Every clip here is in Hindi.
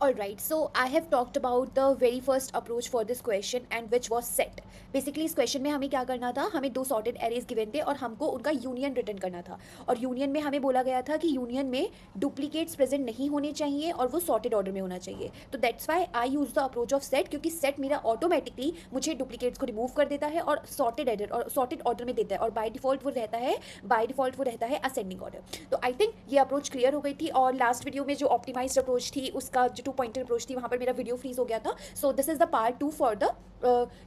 Alright, so I have talked about the very first approach for this question and which was set. Basically इस क्वेश्चन में हमें क्या करना था, हमें दो सॉर्टेड एरेज गिवन थे और हमको उनका यूनियन रिटर्न करना था। और यूनियन में हमें बोला गया था कि यूनियन में डुप्लीकेट्स प्रेजेंट नहीं होने चाहिए और वो सॉर्टेड ऑर्डर में होना चाहिए। तो that's why I use the approach of set, क्योंकि सेट मेरा ऑटोमेटिकली मुझे डुप्लीकेट्स को रिमूव कर देता है और सॉर्टेड एडर और सॉर्टेड ऑर्डर में देता है, और बाय डिफॉल्ट वो रहता है असेंडिंग ऑर्डर। तो आई थिंक ये अप्रोच क्लियर हो गई थी। और लास्ट वीडियो में जो ऑप्टिमाइज्ड अप्रोच थी, उसका जो 2 पॉइंटर अप्रोच थी, वहाँ पर मेरा वीडियो फ्रीज हो गया था। So this is the part 2 for the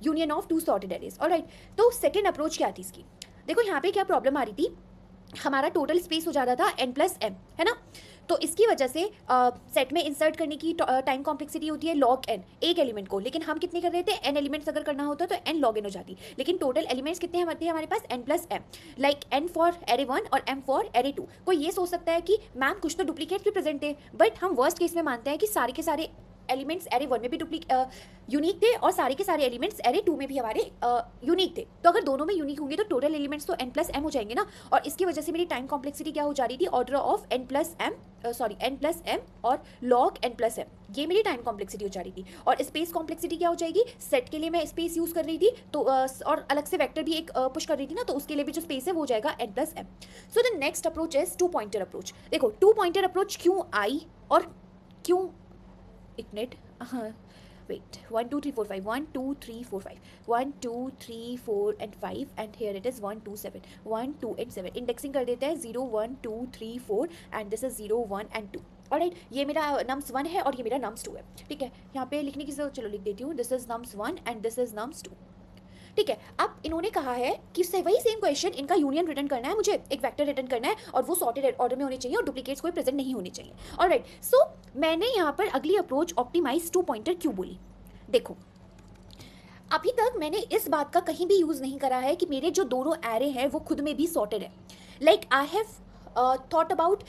union of 2 sorted arrays. Alright, तो सेकेंड अप्रोच क्या थी इसकी? देखो यहाँ पे क्या प्रॉब्लम आ रही थी, हमारा टोटल स्पेस हो जा रहा था n+m, है ना। तो इसकी वजह से सेट में इंसर्ट करने की टाइम कॉम्प्लेक्सिटी होती है log n एक एलिमेंट को, लेकिन हम कितने कर रहे थे, n एलिमेंट्स अगर करना होता तो n log n हो जाती, लेकिन टोटल एलिमेंट्स कितने होते हैं हमारे पास, n+m, like n for array 1 और m फॉर एरे 2। कोई ये सोच सकता है कि मैम कुछ तो डुप्लीकेट्स भी प्रेजेंट थे, बट हम वर्स्ट केस में मानते हैं कि सारे के सारे एलिमेंट्स एरे 1 में भी यूनिक थे और सारे के सारे एलिमेंट्स एरे 2 में भी हमारे यूनिक थे। तो अगर दोनों में यूनिक होंगे तो टोटल एलिमेंट्स तो n+m हो जाएंगे ना। और इसकी वजह से मेरी टाइम कॉम्प्लेक्सिटी क्या हो जा रही थी, ऑर्डर ऑफ n+m और log n+m, ये मेरी टाइम कॉम्प्लेक्सिटी हो जा रही थी। और स्पेस कॉम्प्लेक्सिटी क्या हो जाएगी, सेट के लिए मैं स्पेस यूज़ कर रही थी तो और अलग से वेक्टर भी एक पुश कर रही थी ना, तो उसके लिए भी जो स्पेस है वो हो जाएगा n+m। So the next approach is 2 pointer approach. देखो 2 पॉइंटर अप्रोच क्यों आई और क्यों, एक मिनट, हाँ wait, 1 2 3 4 5, 1 2 3 4 5, 1 2 3 4 and 5, and here it is 1 2 7, 1 2 and 7। Indexing कर देते हैं 0 1 2 3 4 and this is 0 1 and 2। Alright, ये मेरा नम्स 1 है और ये मेरा नम्स 2 है। ठीक है, यहाँ पे लिखने की जरूरत, चलो लिख देती हूँ, this is nums 1 and this is nums 2। ठीक है, अब इन्होंने कहा है कि वही सेम क्वेश्चन, इनका यूनियन रिटर्न करना है, मुझे एक वेक्टर रिटर्न करना है और वो सॉर्टेड ऑर्डर में होने चाहिए और डुप्लीकेट्स कोई प्रेजेंट नहीं होने चाहिए। ऑलराइट, सो मैंने यहाँ पर अगली अप्रोच ऑप्टिमाइज 2 पॉइंटर क्यों बोली। देखो अभी तक मैंने इस बात का कहीं भी यूज़ नहीं करा है कि मेरे जो दोनों एरे हैं वो खुद में भी सॉर्टेड है। Like I have thought about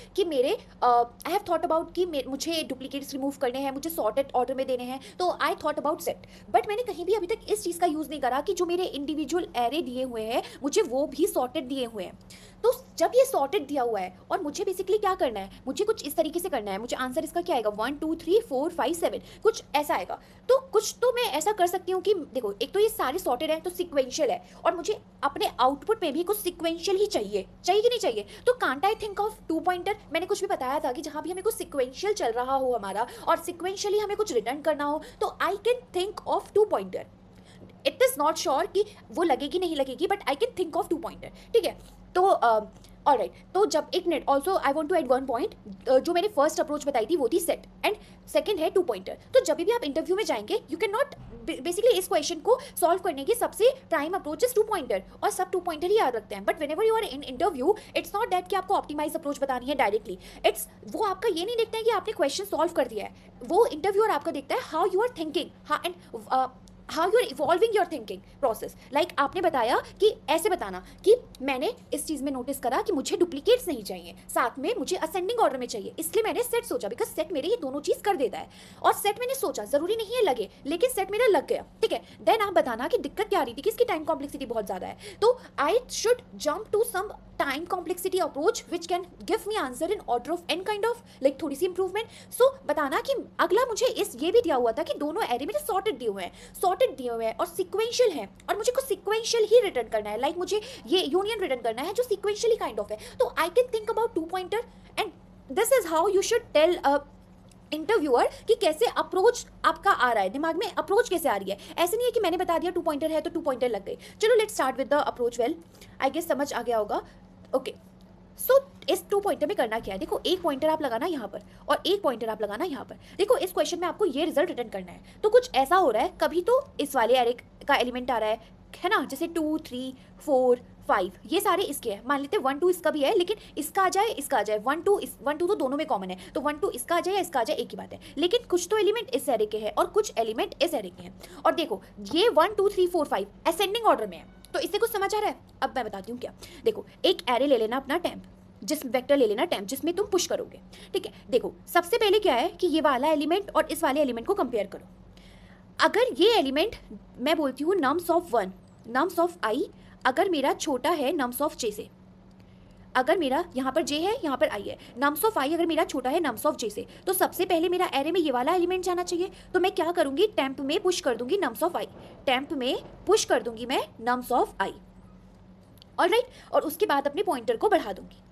कि मुझे डुप्लीकेट्स रिमूव करने हैं, मुझे सॉर्टेड ऑर्डर में देने हैं, तो I thought about set. But मैंने कहीं भी अभी तक इस चीज़ का यूज़ नहीं करा कि जो मेरे इंडिविजुअल एरे दिए हुए हैं मुझे वो भी सॉर्टेड दिए हुए हैं। तो जब ये सॉर्टेड दिया हुआ है और मुझे बेसिकली क्या करना है, मुझे कुछ इस तरीके से करना है, मुझे आंसर इसका क्या आएगा, 1 2 3 4 5 7, कुछ ऐसा आएगा। तो कुछ तो मैं ऐसा कर सकती हूँ कि देखो, एक तो ये सारे सॉर्टेड है तो सिक्वेंशियल है, और मुझे अपने आउटपुट में भी कुछ सिक्वेंशियल ही चाहिए कि नहीं चाहिए। तो can't I think of 2 pointer, मैंने कुछ भी बताया था कि जहाँ भी हमें कुछ सिक्वेंशियल चल रहा हो हमारा और सिक्वेंशियली हमें कुछ रिटर्न करना हो, तो I can think of 2 pointer. It is not sure कि वो लगेगी नहीं लगेगी, but I can think of 2 pointer. ठीक है, तो ऑलराइट, तो जब एक minute, also I want to add 1 point, जो मैंने फर्स्ट अप्रोच बताई थी वो थी सेट एंड सेकंड है 2 पॉइंटर। तो जब भी आप इंटरव्यू में जाएंगे, यू कैन नॉट बेसिकली इस क्वेश्चन को सॉल्व करने की सबसे प्राइम अप्रोच इज 2 पॉइंटर, और सब 2 पॉइंटर ही याद रखते हैं। But whenever you are in interview, it's not that कि आपको ऑप्टिमाइज अप्रोच बतानी है डायरेक्टली। इट्स वो आपका ये नहीं देखते हैं कि आपने क्वेश्चन सॉल्व कर दिया है, वो इंटरव्यूअर आपका देखता है how you are thinking, how you are evolving your thinking process. Like आपने बताया कि ऐसे बताना कि मैंने इस चीज़ में नोटिस करा कि मुझे डुप्लीकेट्स नहीं चाहिए, साथ में मुझे असेंडिंग ऑर्डर में चाहिए, इसलिए मैंने सेट सोचा, बिकॉज सेट मेरे ये दोनों चीज़ कर देता है। और सेट मैंने सोचा, जरूरी नहीं है लगे, लेकिन सेट मेरा लग गया। ठीक है, देन आप बताना कि दिक्कत क्या आ रही थी, कि इसकी टाइम कॉम्प्लेक्सिटी बहुत ज़्यादा है। तो I should jump to some time complexity approach which can give me answer in order of n, kind of like थोड़ी सी इंप्रूवमेंट। सो बताना कि अगला मुझे इस ये भी दिया हुआ था कि दोनों एरे मेरे सॉर्टेड दिए हुए हैं और सिक्वेंशियल हैं, और मुझे कुछ सिक्वेंशियल ही रिटर्न करना है, लाइक मुझे ये यूनियन रिटर्न करना है जो सिक्वेंशियली काइंड ऑफ है। तो I can think about 2 pointer, and this is how you should tell interviewer कि कैसे अप्रोच आपका आ रहा है, दिमाग में अप्रोच कैसे आ रही है। ऐसे नहीं है कि मैंने बता दिया 2 पॉइंटर है तो 2 पॉइंटर लग गए। चलो let's start with the approach. Well I guess समझ आ गया होगा। ओके, सो इस 2 पॉइंटर में करना क्या है, देखो एक पॉइंटर आप लगाना यहाँ पर और एक पॉइंटर आप लगाना यहाँ पर। देखो इस क्वेश्चन में आपको ये रिजल्ट रिटर्न करना है, तो कुछ ऐसा हो रहा है, कभी तो इस वाले एरे का एलिमेंट आ रहा है ना, जैसे 2 3 4 5 ये सारे इसके हैं, मान लेते हैं 1 2 इसका भी है, लेकिन इसका आ जाए इसका आ जाए, 1 2 तो दोनों में कॉमन है, तो 1 2 इसका आ जाए या इसका आ जाए, एक ही बात है। लेकिन कुछ तो एलिमेंट इस एरे के हैं और कुछ एलिमेंट इस एरे के हैं। और देखो ये 1 2 3 4 5 असेंडिंग ऑर्डर में है, तो इससे कुछ समझ आ रहा है। अब मैं बताती हूँ क्या। देखो एक एरे ले लेना अपना टेम्प, जिस वेक्टर ले लेना टेम्प जिसमें तुम पुश करोगे। ठीक है, देखो सबसे पहले क्या है कि ये वाला एलिमेंट और इस वाले एलिमेंट को कंपेयर करो। अगर ये एलिमेंट, मैं बोलती हूँ नम्स ऑफ 1, नम्स ऑफ आई, अगर मेरा छोटा है नम्स ऑफ j से, अगर मेरा यहाँ पर जे है, यहाँ पर आई है, नम्स ऑफ आई अगर मेरा छोटा है नम्स ऑफ जे से, तो सबसे पहले मेरा एरे में ये वाला एलिमेंट जाना चाहिए। तो मैं क्या करूँगी, टेम्प में पुश कर दूंगी नम्स ऑफ आई, टेम्प में पुश कर दूंगी मैं नम्स ऑफ आई, ऑलराइट, और उसके बाद अपने पॉइंटर को बढ़ा दूंगी।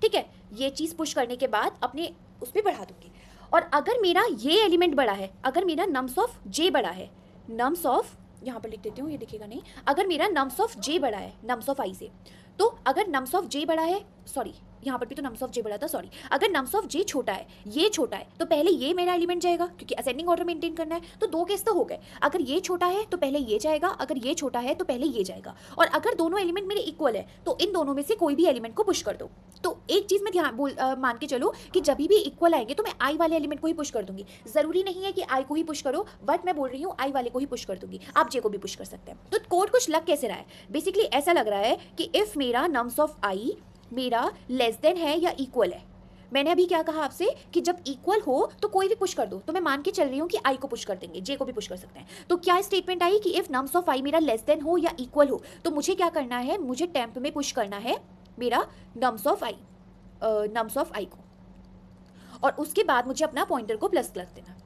ठीक है, ये चीज़ पुश करने के बाद अपने उस पर बढ़ा दूंगी। और अगर मेरा ये एलिमेंट बड़ा है, अगर मेरा नम्स ऑफ जे बड़ा है, नम्स ऑफ, यहाँ पर लिख देती हूँ, ये दिखेगा नहीं, अगर मेरा नम्स ऑफ जे बड़ा है नम्स ऑफ आई से, तो अगर नम्स ऑफ जे बड़ा है, सॉरी यहाँ पर भी तो नम्स ऑफ जे बड़ा था, सॉरी, अगर नम्स ऑफ जे छोटा है, ये छोटा है, तो पहले ये मेरा एलिमेंट जाएगा, क्योंकि असेंडिंग ऑर्डर मेंटेन करना है। तो दो केस तो हो गए, अगर ये छोटा है तो पहले ये जाएगा, अगर ये छोटा है तो पहले ये जाएगा, और अगर दोनों एलिमेंट मेरे इक्वल है तो इन दोनों में से कोई भी एलिमेंट को पुश कर दो। तो एक चीज़ में ध्यान मान के चलो कि जब भी इक्वल आएंगे तो मैं आई वाले एलिमेंट को ही पुश कर दूंगी। जरूरी नहीं है कि आई को ही पुश करो, बट मैं बोल रही हूँ आई वाले को ही पुश कर दूंगी, आप जे को भी पुश कर सकते हैं। तो कोड कुछ लग कैसे रहा है, बेसिकली ऐसा लग रहा है कि इफ मेरा नम्स ऑफ आई मेरा लेस देन है या इक्वल है, मैंने अभी क्या कहा आपसे कि जब इक्वल हो तो कोई भी पुश कर दो, तो मैं मान के चल रही हूँ कि आई को पुश कर देंगे, जे को भी पुश कर सकते हैं। तो क्या स्टेटमेंट आई कि इफ नम्स ऑफ आई मेरा लेस देन हो या इक्वल हो, तो मुझे क्या करना है, मुझे टेम्प में पुश करना है मेरा नम्स ऑफ आई को, और उसके बाद मुझे अपना पॉइंटर को प्लस कर देना।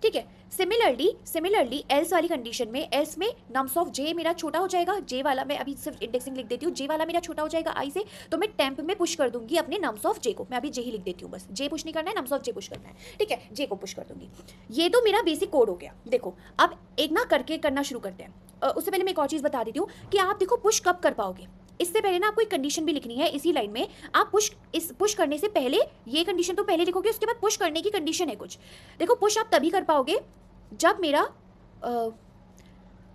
ठीक है, सिमिलरली एल्स वाली कंडीशन में, एल्स में नम्स ऑफ जे मेरा छोटा हो जाएगा, जे वाला मैं अभी सिर्फ इंडेक्सिंग लिख देती हूँ, जे वाला मेरा छोटा हो जाएगा आई से, तो मैं टेम्प में पुश कर दूंगी अपने नम्स ऑफ जे को, मैं अभी जे ही लिख देती हूँ, बस जे पुश नहीं करना है, नम्स ऑफ जे पुश करना है। ठीक है, जे को पुश कर दूंगी। ये तो मेरा बेसिक कोड हो गया। देखो अब एक ना करके करना शुरू करते हैं। उससे पहले मैं एक और चीज़ बता देती हूँ कि आप देखो पुश कब कर पाओगे। इससे पहले ना आपको एक कंडीशन भी लिखनी है इसी लाइन में। आप पुश करने से पहले ये कंडीशन तो पहले लिखोगे, उसके बाद पुश करने की कंडीशन है कुछ। देखो पुश आप तभी कर पाओगे जब मेरा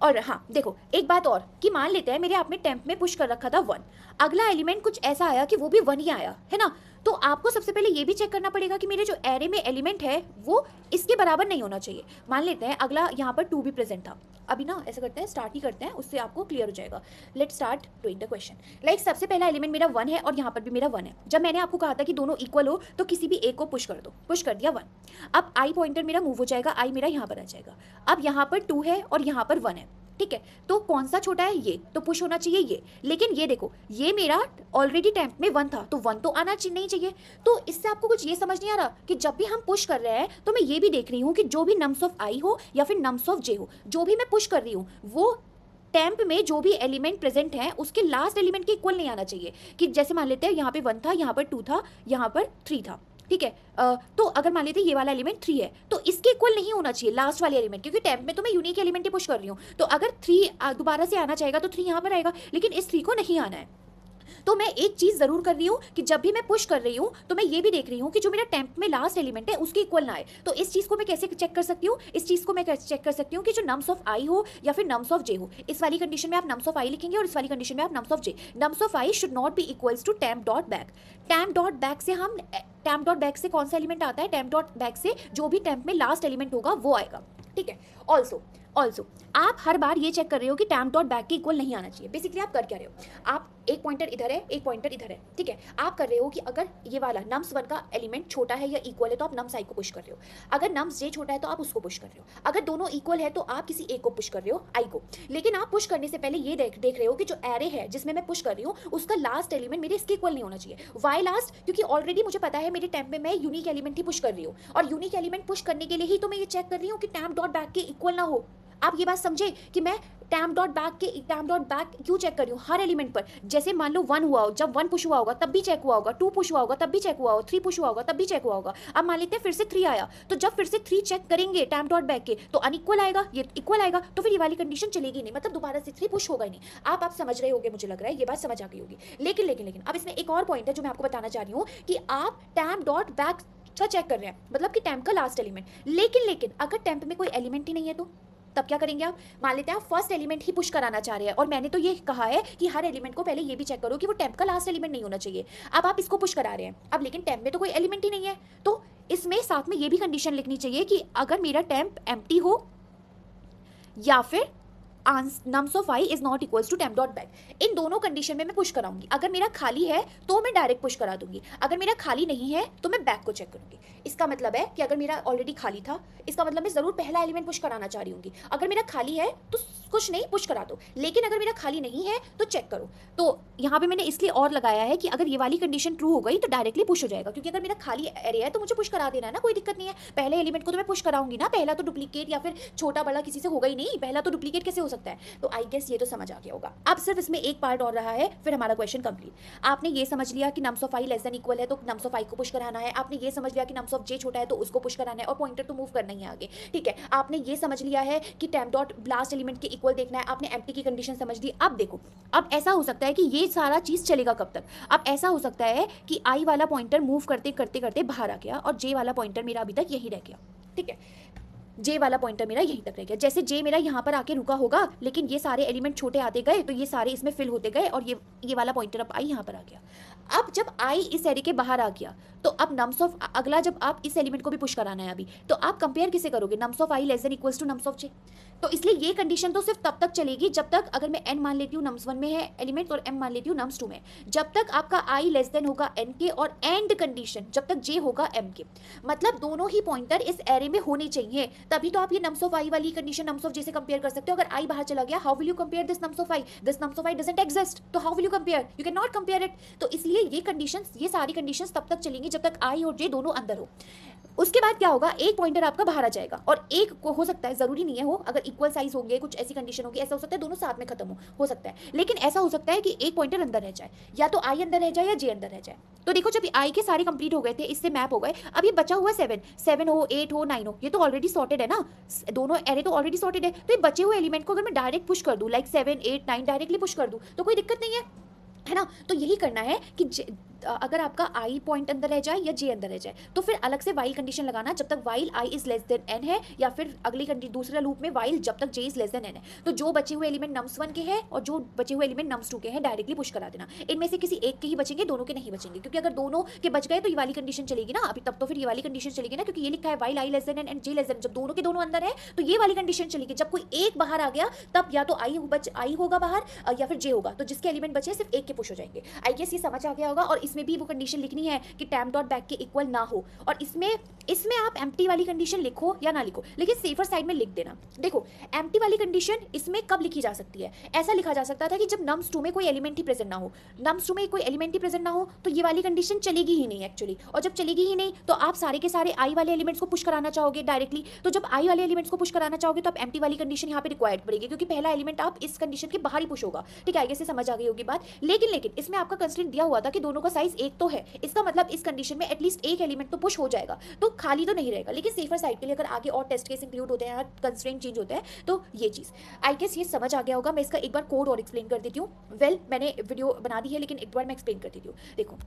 और हाँ देखो एक बात और कि मान लेते हैं मेरे आपने टेम्प में पुश कर रखा था 1, अगला एलिमेंट कुछ ऐसा आया कि वो भी 1 ही आया है ना, तो आपको सबसे पहले ये भी चेक करना पड़ेगा कि मेरे जो एरे में एलिमेंट है वो इसके बराबर नहीं होना चाहिए। मान लेते हैं अगला यहाँ पर 2 भी प्रेजेंट था। अभी ना ऐसा करते हैं, स्टार्ट ही करते हैं, उससे आपको क्लियर हो जाएगा। Let start doing the question. Like सबसे पहला एलिमेंट मेरा 1 है और यहाँ पर भी मेरा 1 है। जब मैंने आपको कहा था कि दोनों इक्वल हो तो किसी भी एक को पुश कर दो, पुश कर दिया 1। अब आई पॉइंटर मेरा मूव हो जाएगा, आई मेरा यहाँ पर आ जाएगा। अब यहाँ पर 2 है और यहाँ पर 1 है। ठीक है, तो कौन सा छोटा है, ये तो पुश होना चाहिए ये, लेकिन ये देखो ये मेरा ऑलरेडी टेम्प में 1 था तो 1 तो आना नहीं चाहिए। तो इससे आपको कुछ ये समझ नहीं आ रहा कि जब भी हम पुश कर रहे हैं तो मैं ये भी देख रही हूँ कि जो भी नम्स ऑफ आई हो या फिर नम्स ऑफ जे हो, जो भी मैं पुश कर रही हूँ वो टेम्प में जो भी एलिमेंट प्रेजेंट है उसके लास्ट एलिमेंट के इक्वल नहीं आना चाहिए। कि जैसे मान लेते हैं यहाँ पे 1 था, यहाँ पर 2 था, यहाँ पर 3 था। ठीक है, तो अगर मान लेते हैं ये वाला एलिमेंट 3 है तो इसके इक्वल नहीं होना चाहिए लास्ट वाले एलिमेंट, क्योंकि टेम्प में तो मैं यूनिक एलिमेंट ही पुश कर रही हूँ। तो अगर 3 दोबारा से आना चाहेगा तो 3 यहाँ पर आएगा, लेकिन इस 3 को नहीं आना है। तो मैं एक चीज जरूर कर रही हूँ कि जब भी मैं पुश कर रही हूँ तो मैं ये भी देख रही हूँ कि जो मेरा टेम्प में लास्ट एलिमेंट है उसके इक्वल ना आए। तो इस चीज को मैं कैसे चेक कर सकती हूँ, इस चीज को मैं चेक कर सकती हूँ कि जो नम्स ऑफ आई हो या फिर नम्स ऑफ जे हो। इस वाली कंडीशन में आप नम्स ऑफ आई लिखेंगे और इस वाली कंडीशन में आप nums of j. Nums of I should not be equals to temp dot back. Temp dot back से हम टेम्प डॉट बैक से कौन सा एलिमेंट आता है, टेम्प डॉट बैक से जो भी टेम्प में लास्ट एलिमेंट होगा वो आएगा। ठीक है, ऑल्सो आप हर बार ये चेक कर रहे हो कि टेम्प डॉट बैक के इक्वल नहीं आना चाहिए। बेसिकली आप कर क्या रहे हो, आप एक पॉइंटर इधर है एक पॉइंटर इधर है। ठीक है, आप कर रहे हो कि अगर ये वाला नम्स 1 का एलिमेंट छोटा है या इक्वल है तो आप नम्स आई को पुश कर रहे हो, अगर नम्स जे छोटा है तो आप उसको पुश कर रहे हो, अगर दोनों इक्वल है तो आप किसी एक को पुश कर रहे हो, आई को। लेकिन आप पुश करने से पहले ये देख रहे हो कि जो एरे है जिसमें मैं पुश कर रही हूँ उसका लास्ट एलिमेंट मेरे इसके इक्वल नहीं होना चाहिए। वाई लास्ट, क्योंकि ऑलरेडी मुझे पता है मेरे टेम्प में मैं यूनिक एलिमेंट ही पुश कर रही हूँ, और यूनिक एलिमेंट पुश करने के लिए ही तो मैं ये चेक कर रही हूँ कि टेम्प डॉट बैक के इक्वल ना हो। आप ये बात समझे कि मैं टेम्प डॉट बैक क्यों चेक कर रही हूँ हर एलिमेंट पर। जैसे मान लो 1 हुआ हो, जब 1 पुश हुआ होगा तब भी चेक हुआ होगा, 2 पुश हुआ होगा तब भी चेक हुआ होगा, 3 पुश हुआ होगा तब भी चेक हुआ होगा। अब मान लेते हैं फिर से 3 आया, तो जब फिर से 3 चेक करेंगे टेम्प डॉट बैक के तो अनइक्वल आएगा, ये इक्वल आएगा, तो फिर ये वाली कंडीशन चलेगी नहीं, मतलब दोबारा से 3 पुश होगा ही नहीं। आप समझ रहे होगे, मुझे लग रहा है ये बात समझ आ गई होगी। लेकिन अब इसमें एक और पॉइंट है जो मैं आपको बताना चाह रही हूँ कि आप टेम्प डॉट बैक का चेक कर रहे हैं, मतलब कि टेम्प का लास्ट एलिमेंट। लेकिन अगर टेम्प में कोई एलिमेंट ही नहीं है तो तब क्या करेंगे आप, मान लेते हैं आप फर्स्ट एलिमेंट ही पुश कराना चाह रहे हैं, और मैंने तो ये कहा है कि हर एलिमेंट को पहले ये भी चेक करो कि वो टेम्प का लास्ट एलिमेंट नहीं होना चाहिए। अब आप इसको पुश करा रहे हैं, अब लेकिन टेम्प में तो कोई एलिमेंट ही नहीं है, तो इसमें साथ में ये भी कंडीशन लिखनी चाहिए कि अगर मेरा टेम्प एम्प्टी हो या फिर nums of I is not equals to temp dot back. इन दोनों कंडीशन में मैं पुश कराऊंगी। अगर मेरा खाली है तो मैं डायरेक्ट पुश करा दूंगी, अगर मेरा खाली नहीं है तो मैं बैक को चेक करूंगी। इसका मतलब है कि अगर मेरा ऑलरेडी खाली था, इसका मतलब मैं जरूर पहला एलिमेंट पुश कराना चाह रही हूँ। अगर मेरा खाली है तो कुछ नहीं, पुश करा दो, लेकिन अगर मेरा खाली नहीं है तो चेक करो। तो यहाँ पे मैंने इसलिए और लगाया है कि अगर ये वाली कंडीशन ट्रू हो गई तो डायरेक्टली पुश हो जाएगा, क्योंकि अगर मेरा खाली एरिया है तो मुझे पुश करा देना है ना, कोई दिक्कत नहीं है। पहले एलिमेंट को तो मैं पुश कराऊंगी ना, पहला तो डुप्लीकेट या फिर छोटा बड़ा किसी से होगा ही नहीं, पहला तो डुप्लीकेट कैसे हो सकता है। तो आई गेस ये तो समझ आ गया होगा। अब सिर्फ इसमें एक पार्ट और रहा है, फिर हमारा क्वेश्चन कंप्लीट। आपने ये समझ लिया कि nums of I less than equal है तो नम्स ऑफ आई को पुश कराना है। आपने ये समझ लिया कि नम्स ऑफ जे छोटा है तो उसको पुश कराना है, और पॉइंटर तो मूव करना ही है आगे, ठीक है। आपने ये समझ लिया है कि temp डॉट लास्ट एलिमेंट के इक्वल देखना है, आपने एम्प्टी की कंडीशन समझ ली। अब देखो, अब ऐसा हो सकता है कि ये सारा चीज चलेगा कब तक। अब ऐसा हो सकता है कि आई वाला पॉइंटर मूव करते करते करते बाहर आ गया और जे वाला पॉइंटर मेरा अभी तक यही रह गया, ठीक है। जे वाला पॉइंटर मेरा यहीं तक रह गया। जैसे जे मेरा यहाँ पर आके रुका होगा, लेकिन ये सारे एलिमेंट छोटे आते गए तो ये सारे इसमें फिल होते गए और ये वाला पॉइंटर अब आई यहाँ पर आ गया। अब जब आई इस एरे के बाहर आ गया तो अब नम्स ऑफ अगला, जब आप इस एलिमेंट को भी पुश कराना है अभी, तो आप कंपेयर किसे करोगे, nums of I less than equals to nums of j. तो इसलिए ये कंडीशन तो सिर्फ तब तक चलेगी जब तक, अगर मैं n मान लेती हूँ नम्स 1 में है एलिमेंट और m मान लेती हूँ नम्स 2 में, जब तक आपका i लेस देन होगा n के, और एंड कंडीशन जब तक j होगा m के। मतलब दोनों ही पॉइंटर इस एरे में होने चाहिए, तभी तो आप ये नम्स ऑफ i वाली कंडीशन नम्स ऑफ j से कंपेयर कर सकते हो। अगर i बाहर चला गया, how will you compare this nums of i, this nums of i doesn't exist, तो how will you compare, you can not compare it. तो इसलिए ये कंडीशंस, ये सारी कंडीशंस तब तक चलेंगी जब तक i और j दोनों अंदर हो। उसके बाद क्या होगा, एक पॉइंटर आपका बाहर आ जाएगा और एक को हो सकता है, जरूरी नहीं है हो, अगर इक्वल साइज होंगे, कुछ ऐसी कंडीशन होगी, ऐसा हो सकता है दोनों साथ में खत्म हो सकता है, लेकिन ऐसा हो सकता है कि एक पॉइंटर अंदर रह जाए, या तो आई अंदर रह जाए या जे अंदर रह जाए। तो देखो, जब आई के सारे कंप्लीट हो गए थे, इससे मैप हो गए, अब ये बचा हुआ 7 हो, 8 हो, 9 हो, ये तो ऑलरेडी सॉर्टेड है ना, दोनों एरे तो ऑलरेडी सॉर्टेड है। तो ये बचे हुए एलिमेंट को अगर मैं डायरेक्ट पुश कर दूं, लाइक 7, 8, 9 डायरेक्टली पुश कर दूं तो कोई दिक्कत नहीं है ना। तो यही करना है कि अगर आपका आई पॉइंट अंदर रह जाए या जे अंदर रह जाए, तो फिर अलग से वाइल कंडीशन लगाना जब तक while I is less than n है, या फिर अगली दूसरा लूप में वाइल जब तक जे इज लेस देन एन है। तो जो बचे हुए एलिमेंट नम्स 1 के हैं और जो बचे हुए एलिमेंट नम्स 2 के हैं, डायरेक्टली पुश करा देना। इनमें से किसी एक के ही बचेंगे, दोनों के नहीं बचेंगे, क्योंकि अगर दोनों के बच गए तो ये वाली कंडीशन चलेगी ना अभी, तब तो फिर ये वाली कंडीशन चलेगी ना, क्योंकि ये लिखा है while I less than n and j less than. जब दोनों के दोनों अंदर है तो ये वाली कंडीशन चलेगी। जब कोई एक बाहर आ गया तब या तो आई होगा बाहर या फिर जे होगा, तो जिसके एलिमेंट बचे सिर्फ एक के पुश हो जाएंगे। आई गेस ये समझ आ गया होगा। और इसमें भी वो कंडीशन लिखनी है कि temp डॉट बैक के इक्वल ना हो, और इसमें आप एम्प्टी वाली कंडीशन लिखो या ना लिखो, लेकिन सेफर साइड में लिख देना। देखो, एम्प्टी वाली कंडीशन इसमें कब लिखी जा सकती है, ऐसा लिखा जा सकता था कि जब नम्स 2 में कोई एलिमेंट ही प्रेजेंट ना हो, नम्स 2 में कोई एलिमेंट ही प्रेजेंट ना हो तो ये वाली कंडीशन चलेगी ही नहीं एक्चुअली। और जब चलेगी ही नहीं तो आप सारे के सारे आई वाले एलिमेंट्स को पुश कराना चाहोगे डायरेक्टली। तो जब आई वाले एलिमेंट्स को पुश कराना चाहोगे तो आप एम्प्टी वाली कंडीशन यहाँ पे रिक्वायर्ड पड़ेगी, क्योंकि पहला एलिमेंट आप इस कंडीशन के बाहर ही पुश होगा। ठीक है, आगे से समझ आ गई होगी बात। लेकिन इसमें आपका कंस्ट्रेंट दिया हुआ था कि दोनों का साइज एक तो है, इसका मतलब इस कंडीशन में एटलीस्ट एक एलिमेंट तो पुश हो जाएगा, तो खाली तो नहीं रहेगा। लेकिन सेफर साइड के लिए अगर आगे और टेस्ट केस इंक्लूड होते हैं, कंस्ट्रेंट चेंज होते हैं, तो ये चीज़ आई गेस ये समझ आ गया होगा। मैं इसका एक बार कोड और एक्सप्लेन कर देती हूँ। मैंने वीडियो बना दी है, लेकिन एक बार मैं एक्सप्लेन कर देती हूँ। देखो,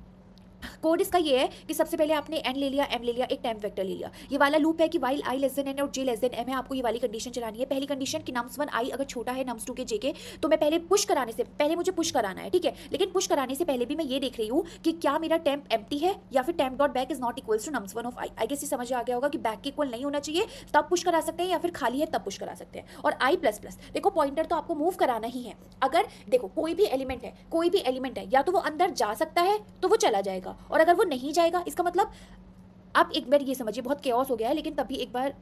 कोड इसका ये है कि सबसे पहले आपने n ले लिया, m ले लिया, एक टेम्प वेक्टर ले लिया। ये वाला लूप है कि while i less than n और j लेस देन m है, आपको ये वाली कंडीशन चलानी है। पहली कंडीशन कि नम्स 1 i अगर छोटा है नम्स 2 के j के, तो मैं पहले पुश कराने से पहले मुझे पुश कराना है, ठीक है। लेकिन पुश कराने से पहले भी मैं ये देख रही हूँ कि क्या मेरा टेम्प एम्प्टी है या फिर temp dot back is not equals to nums 1 of i। I guess ये समझ आ गया होगा कि बैक के इक्वल नहीं होना चाहिए, तब पुश करा सकते हैं, या फिर खाली है तब पुश करा सकते हैं। और i प्लस प्लस, देखो पॉइंटर तो आपको मूव कराना ही है। अगर देखो कोई भी एलिमेंट है या तो वो अंदर जा सकता है तो वो चला जाएगा, और अगर वो नहीं जाएगा इसका मतलब, आप एक बार ये समझिए, बहुत केओस हो गया है लेकिन तभी एक बार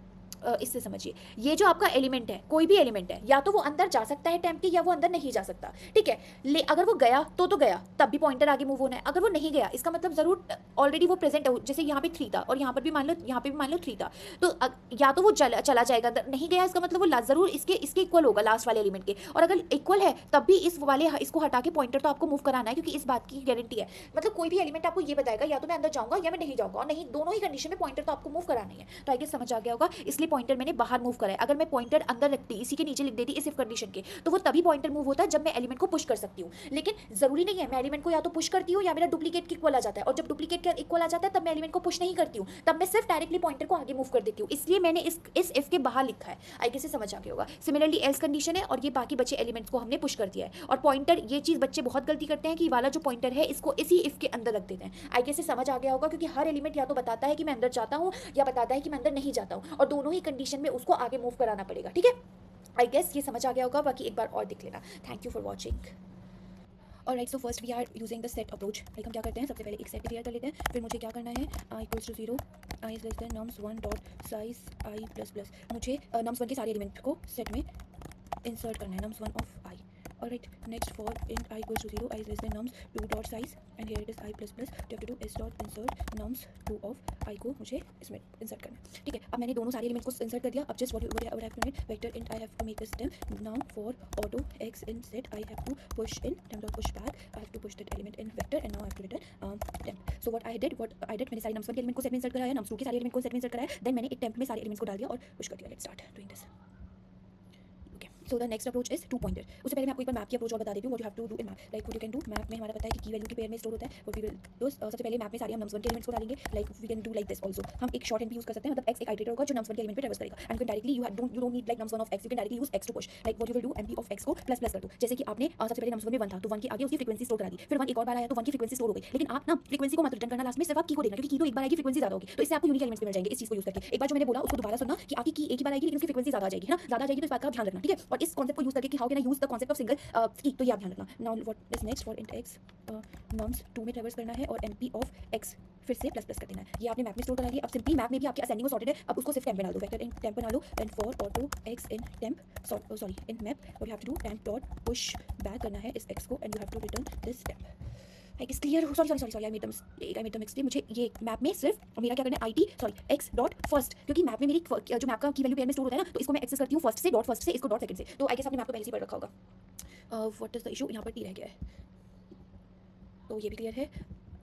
इससे समझिए। ये जो आपका एलिमेंट है, कोई भी एलिमेंट है, या तो वो अंदर जा सकता है टेम्प के, या वो अंदर नहीं जा सकता, ठीक है। अगर वो गया तो गया, तब भी पॉइंटर आगे मूव होना है। अगर वो नहीं गया, इसका मतलब जरूर ऑलरेडी वो प्रेजेंट है। जैसे यहाँ पे 3 था और यहाँ पर भी मान लो 3 था, तो या तो वो चला जाएगा, नहीं गया इसका मतलब वो जरूर इसके इक्वल होगा लास्ट वाले एलिमेंट के। और अगर इक्वल है तब भी इसको हटा के पॉइंटर तो आपको मूव कराना है, क्योंकि इस बात की गारंटी है। मतलब कोई भी एलिमेंट आपको ये बताएगा या तो मैं अंदर जाऊंगा या मैं नहीं जाऊंगा, और नहीं, दोनों ही कंडीशन में पॉइंटर तो आपको मूव कराना है। तो आगे समझ आ गया होगा, इसलिए पॉइंटर मैंने बाहर मूव करा है। अगर मैं पॉइंटर अंदर रखती, इसी के नीचे लिख देती इस इफ कंडीशन के, तो वो तभी पॉइंटर मूव होता है जब मैं एलिमेंट को पुश कर सकती हूँ। लेकिन जरूरी नहीं है, मैं एलिमेंट को या तो पुश करती हूँ या मेरा डुप्लीकेट के इक्वल आ जाता है, और जब डुप्लीकेट के इक्वल आ जाता है तब मैं एलिमेंट को पुश नहीं करती हूँ, तब मैं सिर्फ डायरेक्टली पॉइंटर को आगे मूव कर देती हूँ। इसलिए मैंने इस इफ के बाहर लिखा है। आई गेस समझ आ गया होगा। सिमिलरली एल्स कंडीशन है, और ये बाकी बचे एलिमेंट्स को हमने पुश कर दिया है। और पॉइंटर, ये चीज बच्चे बहुत गलती करते हैं कि वाला जो पॉइंटर है इसको इसी इफ के अंदर रख देते हैं। आई गेस समझ आ गया होगा, क्योंकि हर एलिमेंट या तो बताता है कि मैं अंदर जाता हूँ या बताता है कि मैं अंदर नहीं जाता हूँ, और दोनों ही कंडीशन में उसको आगे मूव कराना पड़ेगा, ठीक है। आई गेस ये समझ आ गया होगा, बाकी एक बार और देख लेना। Thank you for watching. और right, so first we are using the set approach. Like हम क्या करते हैं, सबसे पहले एक सेट क्लियर कर लेते हैं, फिर मुझे क्या करना है, I equals to 0, I is less than nums 1 dot size I plus plus. मुझे नम्स 1 के सारे एलिमेंट को सेट में इंसर्ट करना है, nums1 ऑफ आई। और right, next for int i equals to 0, i is less than nums2 dot size and here it is i plus plus, you have to do s dot insert nums2 of i को मुझे इसमें इंसर्ट करना है। ठीक है, अब मैंने दोनों सारे एलिमेंट्स को इंसर्ट कर दिया। अब just what I have to need vector int I have to make this temp now for auto x in set I have to push in temp dot push back, I have to push that element in vector and now I have to return temp. So what I did मैंने सारे nums1 के एलिमेंट को सेट में इंसर्ट कराया, nums2 के सारे एलिमेंट को सेट में इंसर्ट कराया, देन मैंने एक टेम्प में सारे एलिमेंट्स को डाल दिया और पुश कर दिया। Let's start doing this. So the next approach is two pointer. उससे पहले मैं आपको एक बार मैप की अप्रोच और बता देती हूँ, what you have to do in map. Like what you can do, map में हमारा पता है कि की वैल्यू के पेयर में स्टोर होता है। व्हाट वी विल डू, सबसे पहले मैप में सारे हम nums1 के एलिमेंट्स को डालेंगे। Like we can do like this also, हम एक शॉर्ट एंड यूज कर सकते हैं, मतलब x एक आइटरेटर होगा जो nums1 के एलिमेंट पे ट्रैवर्स करेगा, and you can directly you don't need like nums1 of x, you can directly use x to push. Like what you will do, mp of x को प्लस प्लस कर दो। जैसे कि आपने सबसे पहले nums1 में 1 था तो 1 के आगे उसकी फ्रीक्वेंसी स्टोर करा दी, फिर 1 एक और बार आया तो 1 की फ्रीक्वेंसी स्टोर हो गई। लेकिन आप ना फ्रीक्वेंसी को मत रिटर्न करना, लास्ट में सिर्फ आप की को देखना, क्योंकि की तो एक बार आएगी, फ्रीक्वेंसी ज्यादा होगी, तो इससे आपको यूनिक एलिमेंट्स मिल जाएंगे। इस चीज को यूज करके एक बार जो मैंने बोला उसको दोबारा सुनना कि आपकी की एक ही बार आएगी लेकिन उसकी फ्रीक्वेंसी ज्यादा आ जाएगी, है ना, ज्यादा आ जाएगी, तो इस बात का ध्यान रखना। ठीक है, और इस कांसेप्ट को यूज करके कि how can I use the concept of single की, तो ये आप ध्यान रखना। Now what is next, for int x nums2 में ट्रैवर्स करना है और mp ऑफ x फिर से प्लस प्लस कर देना है। ये आपने मैप में स्टोर करा लिया। अब सिंपली मैप में भी आपके असेंडिंग और सॉर्टेड है, अब उसको सिर्फ टेम्प में डाल दो, वेक्टर इन टेम्प बना लो, and for auto x in temp sorry in map, और you have to do temp dot push back करना है इस x को, and you have to return this temp. Like is clear? Sorry I made the mistake. मुझे ये मैप में सिर्फ मेरा क्या करना है, x डॉट फर्स्ट, क्योंकि मैप में मेरी जो मैप का की वैल्यू पेयर में स्टोर होता है ना, तो इसको मैं एक्सेस करती हूँ फर्स्ट से, डॉट फर्स्ट से, इसको डॉट सेकंड से। तो आई गेस आपने मैप को पहले से पढ़ रखा होगा। व्हाट इज द इशू, यहाँ पर टी रह गया है, तो ये भी क्लियर है।